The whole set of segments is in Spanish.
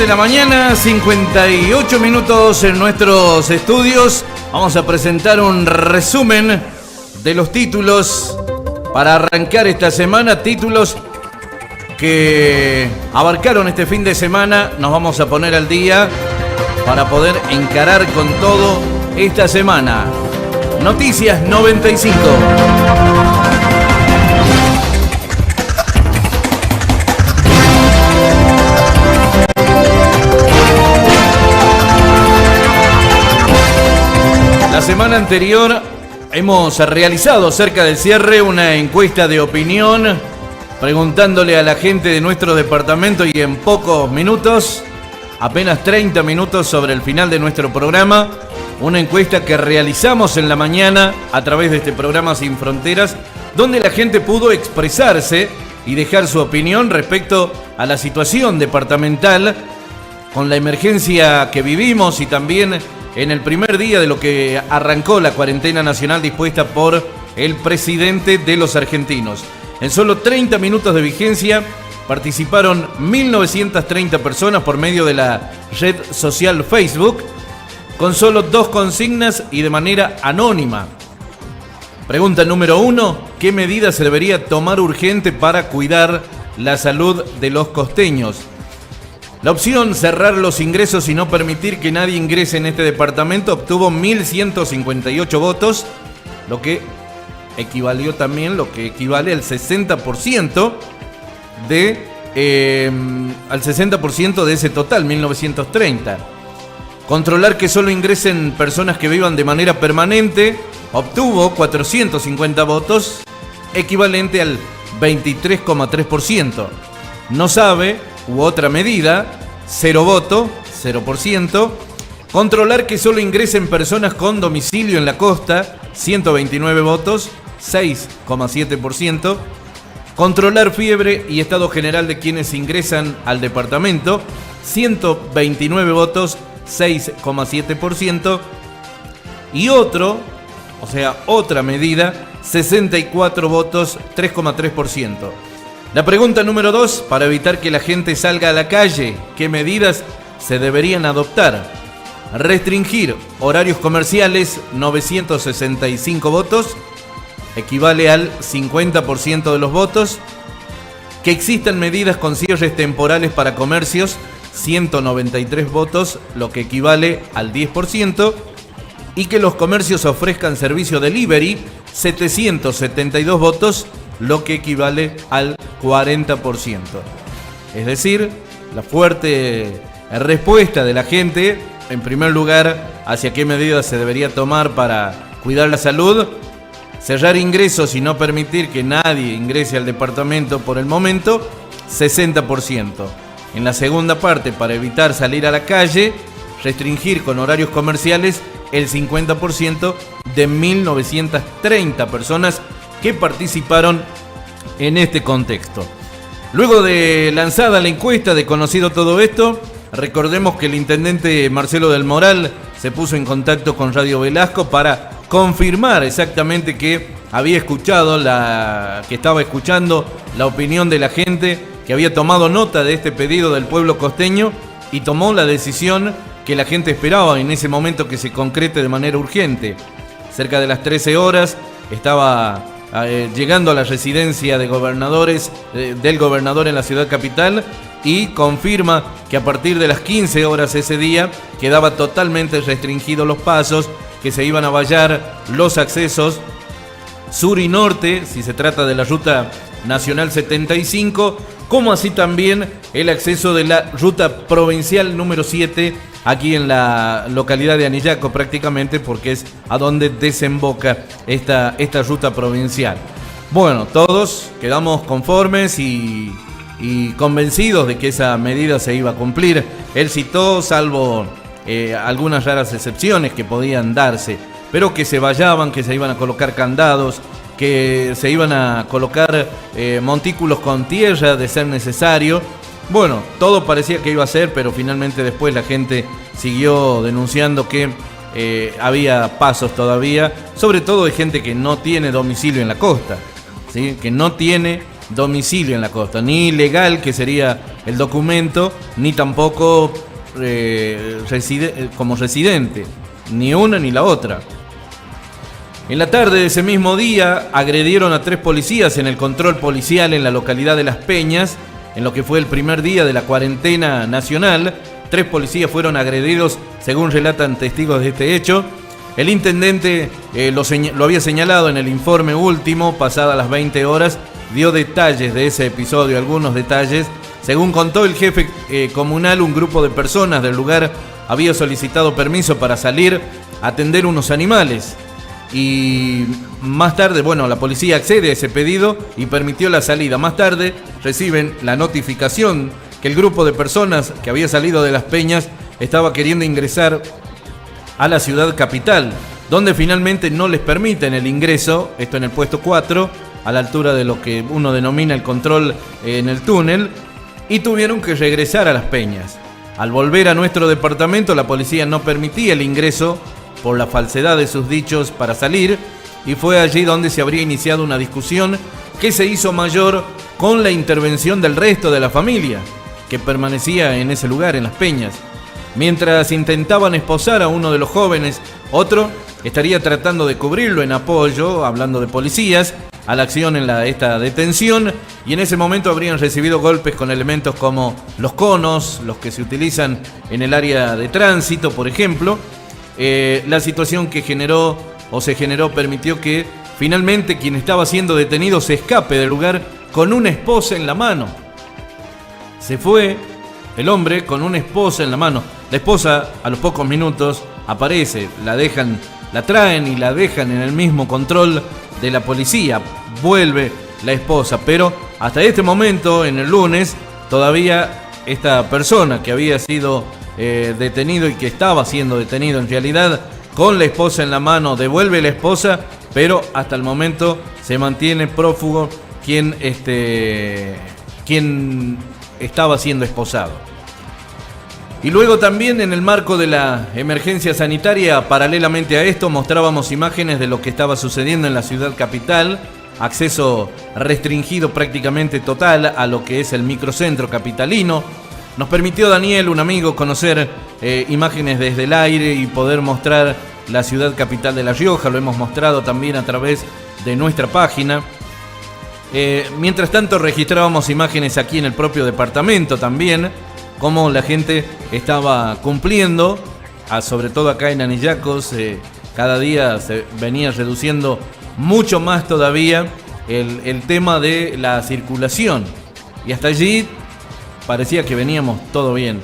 la mañana, 58 minutos en nuestros estudios. Vamos a presentar un resumen de los títulos para arrancar esta semana. Títulos que abarcaron este fin de semana. Nos vamos a poner al día para poder encarar con todo esta semana. Noticias 95. La semana anterior hemos realizado cerca del cierre una encuesta de opinión preguntándole a la gente de nuestro departamento y en pocos minutos, apenas 30 minutos sobre el final de nuestro programa, una encuesta que realizamos en la mañana a través de este programa Sin Fronteras, donde la gente pudo expresarse y dejar su opinión respecto a la situación departamental con la emergencia que vivimos y también en el primer día de lo que arrancó la cuarentena nacional dispuesta por el presidente de los argentinos. En solo 30 minutos de vigencia participaron 1.930 personas por medio de la red social Facebook, con solo 2 consignas y de manera anónima. Pregunta número 1, ¿qué medidas se debería tomar urgente para cuidar la salud de los costeños? La opción cerrar los ingresos y no permitir que nadie ingrese en este departamento obtuvo 1.158 votos, lo que equivale al 60% de ese total, 1.930. Controlar que solo ingresen personas que vivan de manera permanente obtuvo 450 votos, equivalente al 23,3%. No sabe u otra medida, 0 voto, 0%. Controlar que solo ingresen personas con domicilio en la costa, 129 votos, 6,7%. Controlar fiebre y estado general de quienes ingresan al departamento, 129 votos, 6,7%. Y otra medida, 64 votos, 3,3%. La pregunta número 2, para evitar que la gente salga a la calle, ¿qué medidas se deberían adoptar? Restringir horarios comerciales, 965 votos, equivale al 50% de los votos. Que existan medidas con cierres temporales para comercios, 193 votos, lo que equivale al 10%. Y que los comercios ofrezcan servicio delivery, 772 votos, lo que equivale al 40%. Es decir, la fuerte respuesta de la gente, en primer lugar, hacia qué medidas se debería tomar para cuidar la salud, cerrar ingresos y no permitir que nadie ingrese al departamento por el momento, 60%. En la segunda parte, para evitar salir a la calle, restringir con horarios comerciales el 50% de 1.930 personas que participaron en este contexto. Luego de lanzada la encuesta, de conocido todo esto, recordemos que el intendente Marcelo del Moral se puso en contacto con Radio Velasco para confirmar exactamente que estaba escuchando la opinión de la gente, que había tomado nota de este pedido del pueblo costeño y tomó la decisión que la gente esperaba en ese momento que se concrete de manera urgente. Cerca de las 13 horas estaba llegando a la residencia de gobernadores del gobernador en la ciudad capital y confirma que a partir de las 15 horas ese día quedaba totalmente restringidos los pasos, que se iban a vallar los accesos sur y norte, si se trata de la ruta nacional 75, como así también el acceso de la ruta provincial número 7, aquí en la localidad de Anillaco prácticamente, porque es a donde desemboca esta ruta provincial. Bueno, todos quedamos conformes y convencidos de que esa medida se iba a cumplir. Él citó, salvo algunas raras excepciones que podían darse, pero que se vallaban, que se iban a colocar candados, que se iban a colocar montículos con tierra de ser necesario. Bueno, todo parecía que iba a ser, pero finalmente después la gente siguió denunciando que había pasos todavía, sobre todo de gente que no tiene domicilio en la costa, ¿sí? Que no tiene domicilio en la costa, ni legal, que sería el documento, ni tampoco como residente, ni una ni la otra. En la tarde de ese mismo día agredieron a 3 policías en el control policial en la localidad de Las Peñas, en lo que fue el primer día de la cuarentena nacional. 3 policías fueron agredidos, según relatan testigos de este hecho. El intendente lo había señalado en el informe último, pasadas las 20 horas, dio detalles de ese episodio, algunos detalles. Según contó el jefe comunal, un grupo de personas del lugar había solicitado permiso para salir a atender unos animales. Y más tarde, la policía accede a ese pedido y permitió la salida. Más tarde reciben la notificación que el grupo de personas que había salido de Las Peñas estaba queriendo ingresar a la ciudad capital, donde finalmente no les permiten el ingreso, esto en el puesto 4, a la altura de lo que uno denomina el control en el túnel, y tuvieron que regresar a Las Peñas. Al volver a nuestro departamento, la policía no permitía el ingreso por la falsedad de sus dichos para salir, y fue allí donde se habría iniciado una discusión que se hizo mayor con la intervención del resto de la familia que permanecía en ese lugar, en Las Peñas. Mientras intentaban esposar a uno de los jóvenes, otro estaría tratando de cubrirlo en apoyo, hablando de policías, a la acción en esta detención, y en ese momento habrían recibido golpes con elementos como los conos, los que se utilizan en el área de tránsito, por ejemplo. La situación que se generó permitió que finalmente quien estaba siendo detenido se escape del lugar con una esposa en la mano. Se fue el hombre con una esposa en la mano. La esposa a los pocos minutos aparece, la traen y la dejan en el mismo control de la policía. Vuelve la esposa, pero hasta este momento, en el lunes, todavía esta persona que había sido detenido y que estaba siendo detenido en realidad con la esposa en la mano, devuelve la esposa, pero hasta el momento se mantiene prófugo quien estaba siendo esposado. Y luego también, en el marco de la emergencia sanitaria, paralelamente a esto, mostrábamos imágenes de lo que estaba sucediendo en la ciudad capital. Acceso restringido prácticamente total a lo que es el microcentro capitalino. Nos permitió Daniel, un amigo, conocer imágenes desde el aire y poder mostrar la ciudad capital de La Rioja. Lo hemos mostrado también a través de nuestra página. Mientras tanto, registrábamos imágenes aquí en el propio departamento también, cómo la gente estaba cumpliendo, sobre todo acá en Anillacos. Cada día se venía reduciendo mucho más todavía el tema de la circulación, y hasta allí parecía que veníamos todo bien.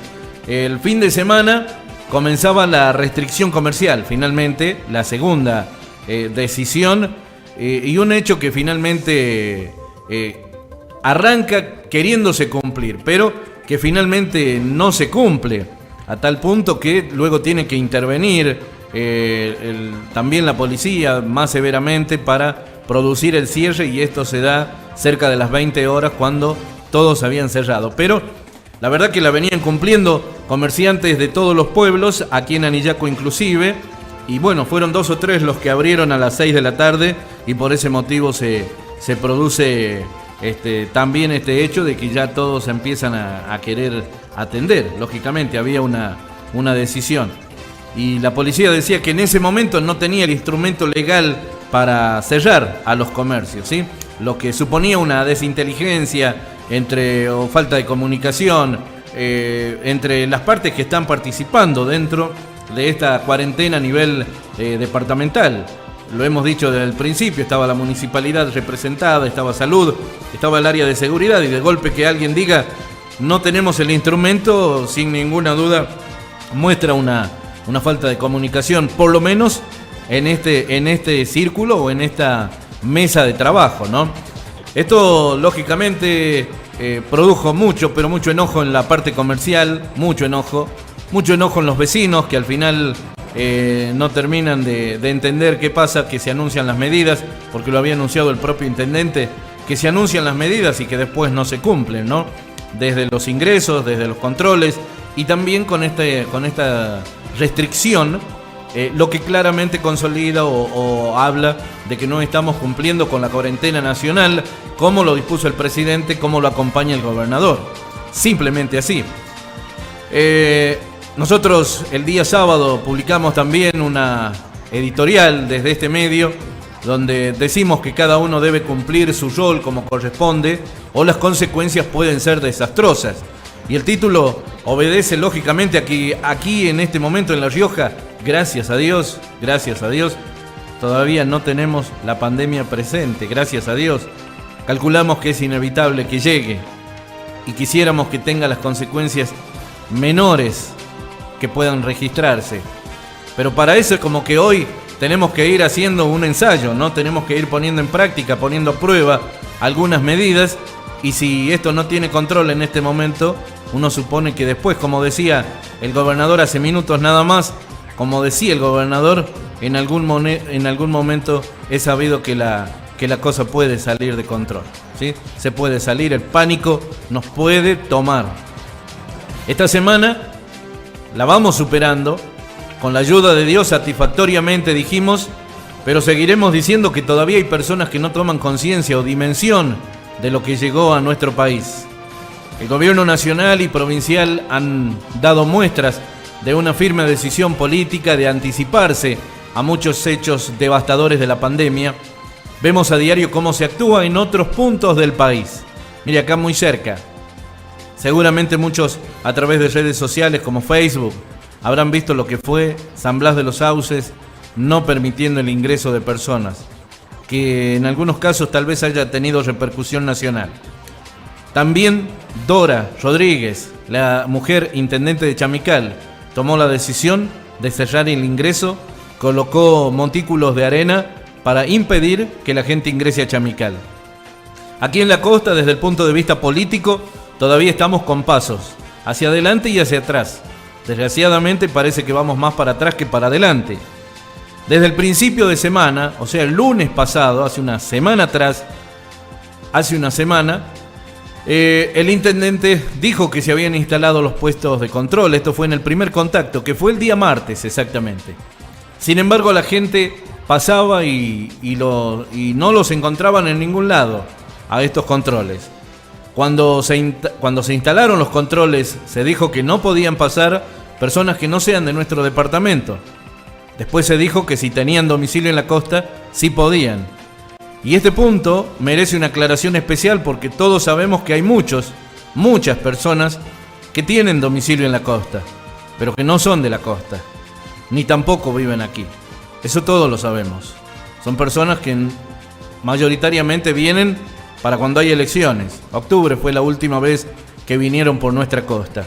El fin de semana comenzaba la restricción comercial, finalmente, la segunda decisión, y un hecho que finalmente arranca queriéndose cumplir, pero que finalmente no se cumple, a tal punto que luego tiene que intervenir también la policía más severamente para producir el cierre, y esto se da cerca de las 20 horas cuando todos habían cerrado. Pero la verdad que la venían cumpliendo comerciantes de todos los pueblos, aquí en Anillaco inclusive, y fueron 2 o 3 los que abrieron a las 6 de la tarde, y por ese motivo se produce también este hecho de que ya todos empiezan a querer atender. Lógicamente había una decisión, y la policía decía que en ese momento no tenía el instrumento legal para cerrar a los comercios, ¿sí? Lo que suponía una desinteligencia o falta de comunicación entre las partes que están participando dentro de esta cuarentena a nivel departamental. Lo hemos dicho desde el principio, estaba la municipalidad representada, estaba salud, estaba el área de seguridad, y de golpe que alguien diga no tenemos el instrumento, sin ninguna duda muestra una falta de comunicación, por lo menos en este círculo o en esta mesa de trabajo, ¿no? Esto lógicamente produjo mucho enojo en la parte comercial, mucho enojo en los vecinos, que al final no terminan de entender qué pasa, que se anuncian las medidas, porque lo había anunciado el propio intendente, que se anuncian las medidas y que después no se cumplen, ¿no? Desde los ingresos, desde los controles, y también con esta restricción lo que claramente consolida o habla de que no estamos cumpliendo con la cuarentena nacional como lo dispuso el presidente, como lo acompaña el gobernador. Simplemente así. Nosotros el día sábado publicamos también una editorial desde este medio donde decimos que cada uno debe cumplir su rol como corresponde o las consecuencias pueden ser desastrosas. Y el título obedece lógicamente a que aquí en este momento en La Rioja, gracias a Dios, todavía no tenemos la pandemia presente, gracias a Dios. Calculamos que es inevitable que llegue y quisiéramos que tenga las consecuencias menores que puedan registrarse. Pero para eso es como que hoy tenemos que ir haciendo un ensayo, ¿no? Tenemos que ir poniendo en práctica, poniendo a prueba algunas medidas, y si esto no tiene control en este momento, uno supone que después, como decía el gobernador hace minutos nada más, como decía el gobernador, en algún momento es sabido que la cosa puede salir de control, ¿sí? Se puede salir, el pánico nos puede tomar. Esta semana la vamos superando, con la ayuda de Dios satisfactoriamente dijimos, pero seguiremos diciendo que todavía hay personas que no toman conciencia o dimensión de lo que llegó a nuestro país. El gobierno nacional y provincial han dado muestras de una firme decisión política de anticiparse a muchos hechos devastadores de la pandemia. Vemos a diario cómo se actúa en otros puntos del país. Mire, acá muy cerca. Seguramente muchos a través de redes sociales como Facebook habrán visto lo que fue San Blas de los Sauces no permitiendo el ingreso de personas, que en algunos casos tal vez haya tenido repercusión nacional. También Dora Rodríguez, la mujer intendente de Chamical, tomó la decisión de cerrar el ingreso, colocó montículos de arena para impedir que la gente ingrese a Chamical. Aquí en la costa, desde el punto de vista político, todavía estamos con pasos hacia adelante y hacia atrás. Desgraciadamente parece que vamos más para atrás que para adelante. Desde el principio de semana, o sea, el lunes pasado, hace una semana, el intendente dijo que se habían instalado los puestos de control. Esto fue en el primer contacto, que fue el día martes exactamente. Sin embargo, la gente pasaba y no los encontraban en ningún lado a estos controles. Cuando se instalaron los controles, se dijo que no podían pasar personas que no sean de nuestro departamento. Después se dijo que si tenían domicilio en la costa, sí podían. Y este punto merece una aclaración especial porque todos sabemos que hay muchas personas que tienen domicilio en la costa, pero que no son de la costa, ni tampoco viven aquí. Eso todos lo sabemos. Son personas que mayoritariamente vienen para cuando hay elecciones. Octubre fue la última vez que vinieron por nuestra costa.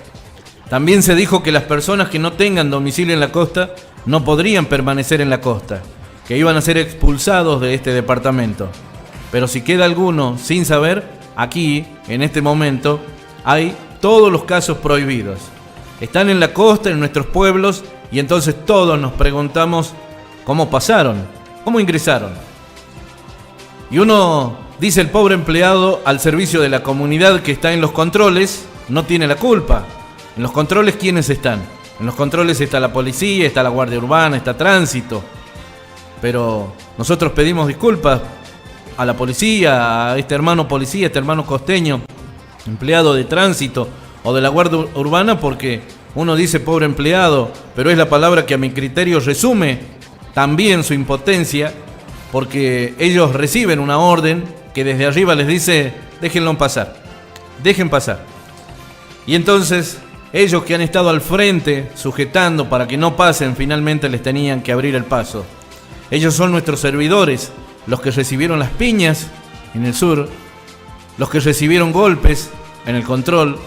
También se dijo que las personas que no tengan domicilio en la costa no podrían permanecer en la costa, que iban a ser expulsados de este departamento. Pero si queda alguno sin saber, aquí, en este momento, hay todos los casos prohibidos. Están en la costa, en nuestros pueblos, y entonces todos nos preguntamos cómo pasaron, cómo ingresaron. Y uno dice: el pobre empleado al servicio de la comunidad que está en los controles no tiene la culpa. En los controles, ¿quiénes están? En los controles está la policía, está la Guardia Urbana, está Tránsito. Pero nosotros pedimos disculpas a la policía, a este hermano policía, este hermano costeño, empleado de Tránsito o de la Guardia Urbana, porque uno dice pobre empleado, pero es la palabra que a mi criterio resume también su impotencia, porque ellos reciben una orden que desde arriba les dice: déjenlo pasar, dejen pasar. Y entonces ellos que han estado al frente sujetando para que no pasen, finalmente les tenían que abrir el paso. Ellos son nuestros servidores, los que recibieron las piñas en el sur, los que recibieron golpes en el control.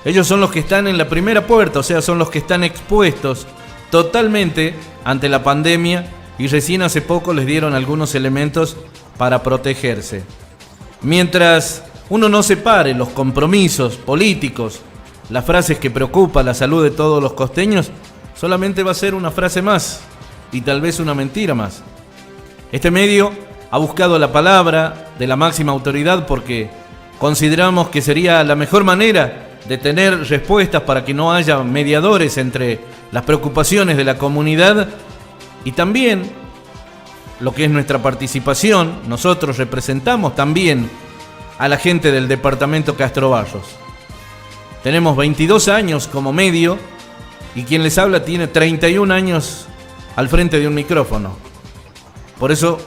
Ellos son los que están en la primera puerta, o sea, son los que están expuestos totalmente ante la pandemia, y recién hace poco les dieron algunos elementos para protegerse. Mientras uno no separe los compromisos políticos, las frases que preocupan la salud de todos los costeños, solamente va a ser una frase más y tal vez una mentira más. Este medio ha buscado la palabra de la máxima autoridad porque consideramos que sería la mejor manera de tener respuestas para que no haya mediadores entre las preocupaciones de la comunidad Y también lo que es nuestra participación, nosotros representamos también a la gente del departamento Castro Barros. Tenemos 22 años como medio y quien les habla tiene 31 años al frente de un micrófono. Por eso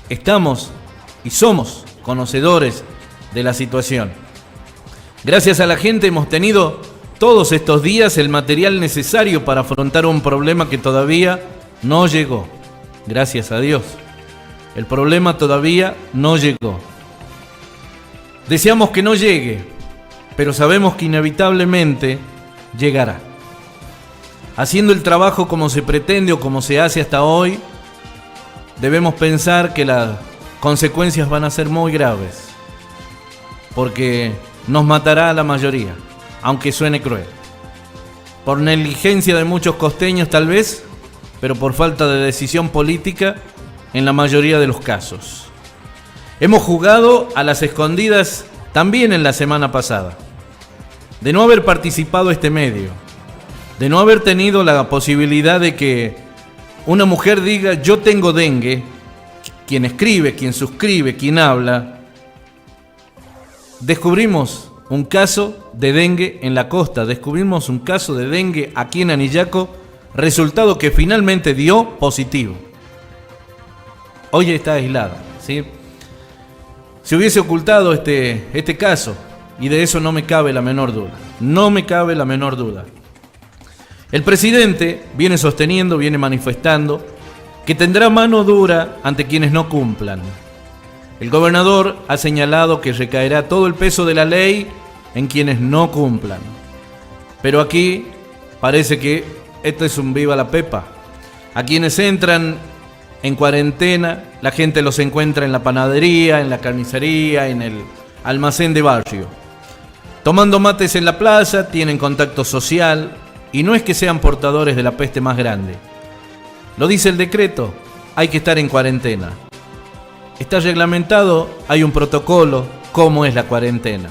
estamos y somos conocedores de la situación. Gracias a la gente hemos tenido todos estos días el material necesario para afrontar un problema que todavía no llegó. Gracias a Dios. El problema todavía no llegó. Deseamos que no llegue, pero sabemos que inevitablemente llegará. Haciendo el trabajo como se pretende o como se hace hasta hoy, debemos pensar que las consecuencias van a ser muy graves, porque nos matará a la mayoría, aunque suene cruel. Por negligencia de muchos costeños tal vez, pero por falta de decisión política en la mayoría de los casos. Hemos jugado a las escondidas también en la semana pasada. De no haber participado este medio, de no haber tenido la posibilidad de que una mujer diga yo tengo dengue, quien escribe, quien suscribe, quien habla, descubrimos un caso de dengue en la costa, descubrimos un caso de dengue aquí en Anillaco, resultado que finalmente dio positivo. Hoy está aislada, ¿sí? Se hubiese ocultado este caso, y de eso no me cabe la menor duda. No me cabe la menor duda. El presidente viene sosteniendo, viene manifestando que tendrá mano dura ante quienes no cumplan. El gobernador ha señalado que recaerá todo el peso de la ley en quienes no cumplan. Pero aquí parece que esto es un viva la pepa. A quienes entran en cuarentena, la gente los encuentra en la panadería, en la carnicería, en el almacén de barrio. Tomando mates en la plaza, tienen contacto social y no es que sean portadores de la peste más grande. Lo dice el decreto, hay que estar en cuarentena. Está reglamentado, hay un protocolo, cómo es la cuarentena.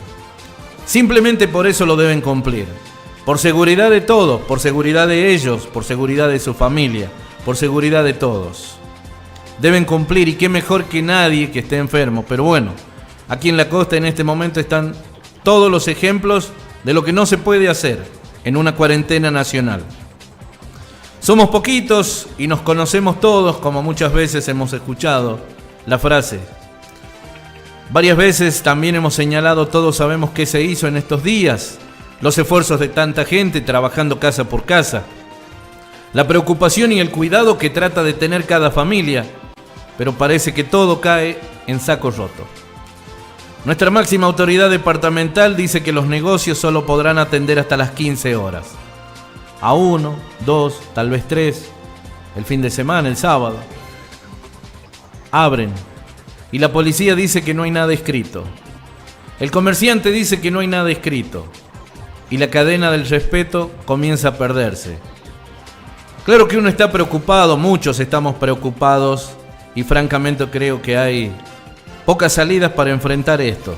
Simplemente por eso lo deben cumplir. Por seguridad de todos, por seguridad de ellos, por seguridad de su familia, por seguridad de todos. Deben cumplir y qué mejor que nadie que esté enfermo. Pero bueno, aquí en la costa en este momento están todos los ejemplos de lo que no se puede hacer en una cuarentena nacional. Somos poquitos y nos conocemos todos, como muchas veces hemos escuchado la frase. Varias veces también hemos señalado, todos sabemos qué se hizo en estos días, los esfuerzos de tanta gente trabajando casa por casa, la preocupación y el cuidado que trata de tener cada familia, pero parece que todo cae en saco roto. Nuestra máxima autoridad departamental dice que los negocios solo podrán atender hasta las 15 horas. A 1, 2, tal vez 3, el fin de semana, el sábado. Abren. Y la policía dice que no hay nada escrito. El comerciante dice que no hay nada escrito. Y la cadena del respeto comienza a perderse. Claro que uno está preocupado, muchos estamos preocupados y francamente creo que hay pocas salidas para enfrentar esto.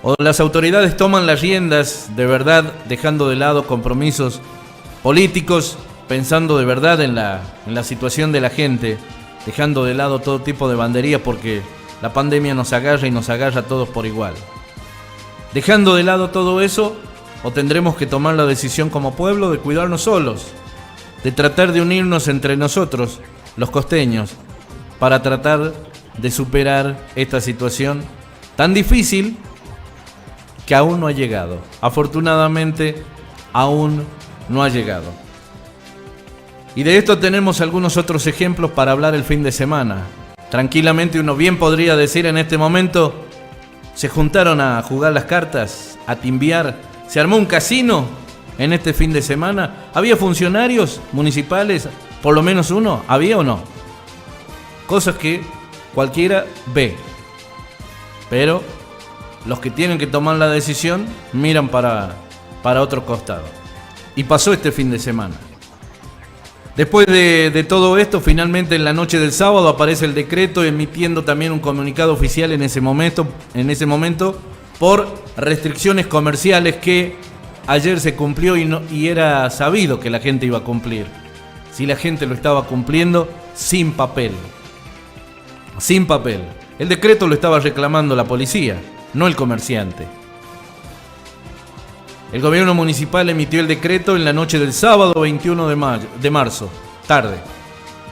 O las autoridades toman las riendas de verdad, dejando de lado compromisos políticos, pensando de verdad en la situación de la gente, dejando de lado todo tipo de banderías porque la pandemia nos agarra y nos agarra a todos por igual. Dejando de lado todo eso, o tendremos que tomar la decisión como pueblo de cuidarnos solos, de tratar de unirnos entre nosotros, los costeños, para tratar de superar esta situación tan difícil que aún no ha llegado. Afortunadamente, aún no ha llegado. Y de esto tenemos algunos otros ejemplos para hablar el fin de semana. Tranquilamente uno bien podría decir en este momento, se juntaron a jugar las cartas, a timbiar, se armó un casino en este fin de semana. ¿Había funcionarios municipales? Por lo menos uno, ¿había o no? Cosas que cualquiera ve. Pero los que tienen que tomar la decisión miran para otro costado. Y pasó este fin de semana. Después de todo esto, finalmente en la noche del sábado aparece el decreto emitiendo también un comunicado oficial en ese momento por restricciones comerciales que ayer se cumplió y era sabido que la gente iba a cumplir. si la gente lo estaba cumpliendo sin papel. Sin papel. El decreto lo estaba reclamando la policía, no el comerciante. El gobierno municipal emitió el decreto en la noche del sábado 21 de marzo, tarde,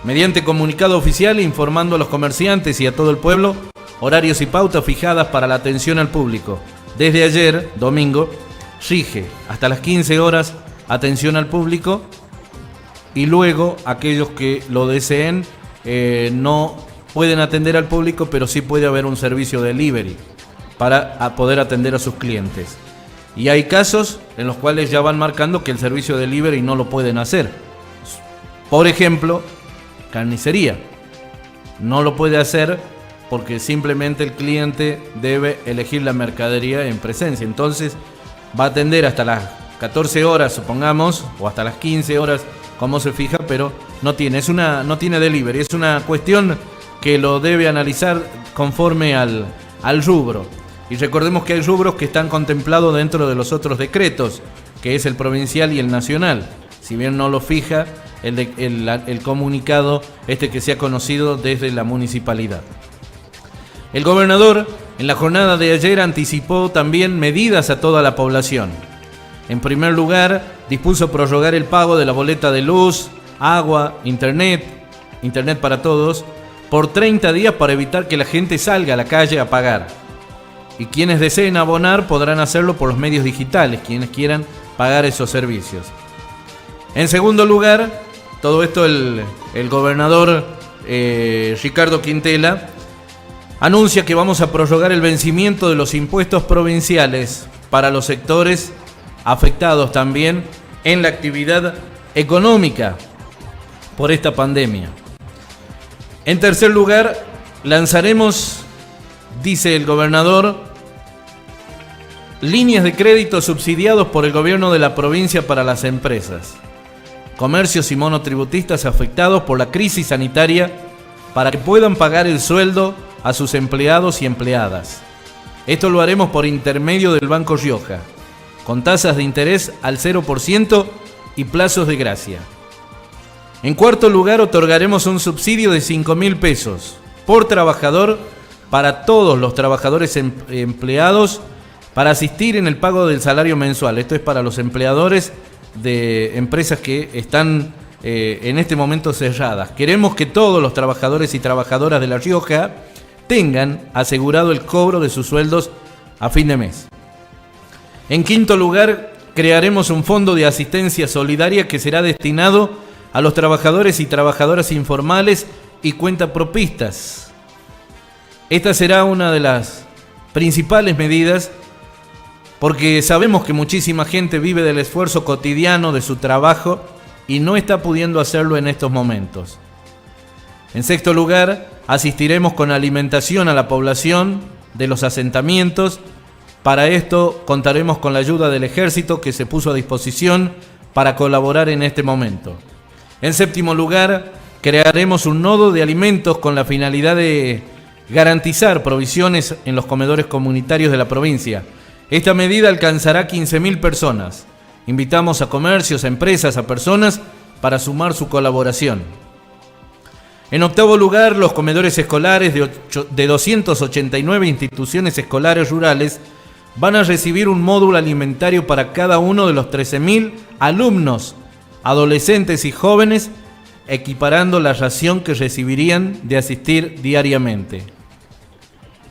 mediante comunicado oficial informando a los comerciantes y a todo el pueblo horarios y pautas fijadas para la atención al público. Desde ayer, domingo, rige hasta las 15 horas atención al público y luego aquellos que lo deseen no pueden atender al público, pero sí puede haber un servicio de delivery para poder atender a sus clientes. Y hay casos en los cuales ya van marcando que el servicio de delivery no lo pueden hacer. Por ejemplo, carnicería. No lo puede hacer porque simplemente el cliente debe elegir la mercadería en presencia. Entonces va a atender hasta las 14 horas, supongamos, o hasta las 15 horas, como se fija, pero no tiene delivery. Es una cuestión que lo debe analizar conforme al rubro. Y recordemos que hay rubros que están contemplados dentro de los otros decretos, que es el provincial y el nacional. Si bien no lo fija el comunicado que se ha conocido desde la municipalidad. El gobernador en la jornada de ayer anticipó también medidas a toda la población. En primer lugar, dispuso prorrogar el pago de la boleta de luz, agua, internet para todos, por 30 días para evitar que la gente salga a la calle a pagar. Y quienes deseen abonar podrán hacerlo por los medios digitales, quienes quieran pagar esos servicios. En segundo lugar, todo esto el gobernador Ricardo Quintela anuncia que vamos a prorrogar el vencimiento de los impuestos provinciales para los sectores afectados también en la actividad económica por esta pandemia. En tercer lugar, lanzaremos, dice el gobernador, líneas de crédito subsidiados por el gobierno de la provincia para las empresas, comercios y monotributistas afectados por la crisis sanitaria para que puedan pagar el sueldo a sus empleados y empleadas. Esto lo haremos por intermedio del Banco Rioja, con tasas de interés al 0% y plazos de gracia. En cuarto lugar, otorgaremos un subsidio de 5.000 pesos por trabajador para todos los trabajadores empleados para asistir en el pago del salario mensual. Esto es para los empleadores de empresas que están en este momento cerradas. Queremos que todos los trabajadores y trabajadoras de La Rioja tengan asegurado el cobro de sus sueldos a fin de mes. En quinto lugar, crearemos un fondo de asistencia solidaria que será destinado a los trabajadores y trabajadoras informales y cuentapropistas. Esta será una de las principales medidas porque sabemos que muchísima gente vive del esfuerzo cotidiano de su trabajo y no está pudiendo hacerlo en estos momentos. En sexto lugar, asistiremos con alimentación a la población de los asentamientos. Para esto contaremos con la ayuda del ejército que se puso a disposición para colaborar en este momento. En séptimo lugar, crearemos un nodo de alimentos con la finalidad de garantizar provisiones en los comedores comunitarios de la provincia. Esta medida alcanzará 15.000 personas. Invitamos a comercios, a empresas, a personas para sumar su colaboración. En octavo lugar, los comedores escolares de 289 instituciones escolares rurales van a recibir un módulo alimentario para cada uno de los 13.000 alumnos, adolescentes y jóvenes, equiparando la ración que recibirían de asistir diariamente.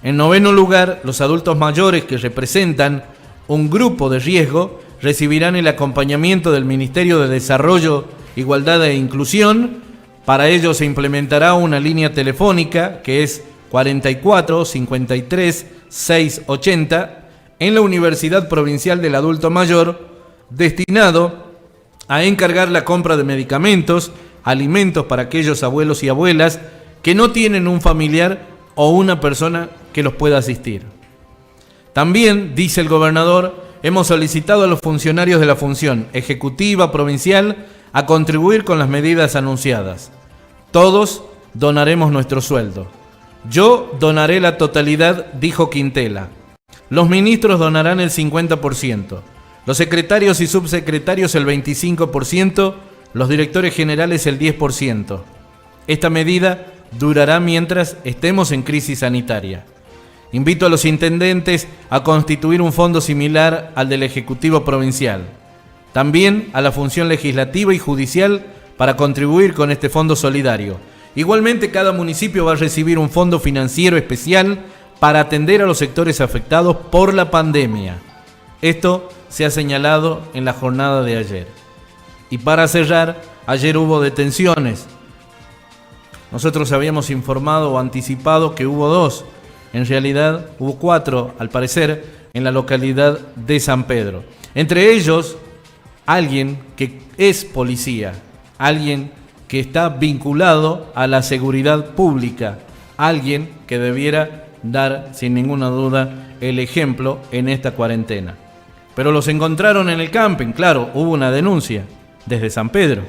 En noveno lugar, los adultos mayores que representan un grupo de riesgo recibirán el acompañamiento del Ministerio de Desarrollo, Igualdad e Inclusión. Para ello se implementará una línea telefónica que es 44 53 680 en la Universidad Provincial del Adulto Mayor, destinado a encargar la compra de medicamentos, alimentos para aquellos abuelos y abuelas que no tienen un familiar o una persona que los pueda asistir. También, dice el gobernador, hemos solicitado a los funcionarios de la función ejecutiva provincial a contribuir con las medidas anunciadas. Todos donaremos nuestro sueldo. Yo donaré la totalidad, dijo Quintela. Los ministros donarán el 50%, los secretarios y subsecretarios el 25%, los directores generales el 10%. Esta medida durará mientras estemos en crisis sanitaria. Invito a los intendentes a constituir un fondo similar al del Ejecutivo Provincial. También a la función legislativa y judicial para contribuir con este fondo solidario. Igualmente, cada municipio va a recibir un fondo financiero especial para atender a los sectores afectados por la pandemia. Esto se ha señalado en la jornada de ayer. Y para cerrar, ayer hubo detenciones. Nosotros habíamos informado o anticipado que hubo 2. En realidad hubo 4, al parecer, en la localidad de San Pedro. Entre ellos, alguien que es policía, alguien que está vinculado a la seguridad pública, alguien que debiera dar, sin ninguna duda, el ejemplo en esta cuarentena. Pero los encontraron en el camping, claro, hubo una denuncia desde San Pedro.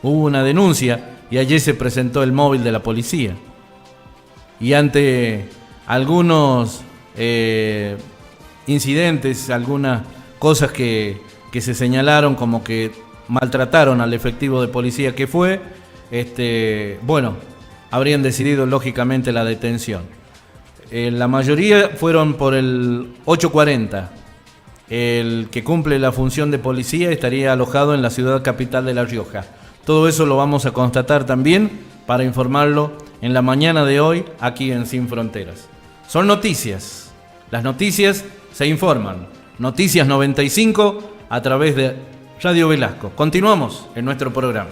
Hubo una denuncia y allí se presentó el móvil de la policía. Y ante algunos incidentes, algunas cosas que se señalaron como que maltrataron al efectivo de policía que fue, habrían decidido lógicamente la detención. La mayoría fueron por el 840. El que cumple la función de policía estaría alojado en la ciudad capital de La Rioja. Todo eso lo vamos a constatar también para informarlo en la mañana de hoy aquí en Sin Fronteras. Son noticias. Las noticias se informan. Noticias 95 a través de Radio Velasco. Continuamos en nuestro programa.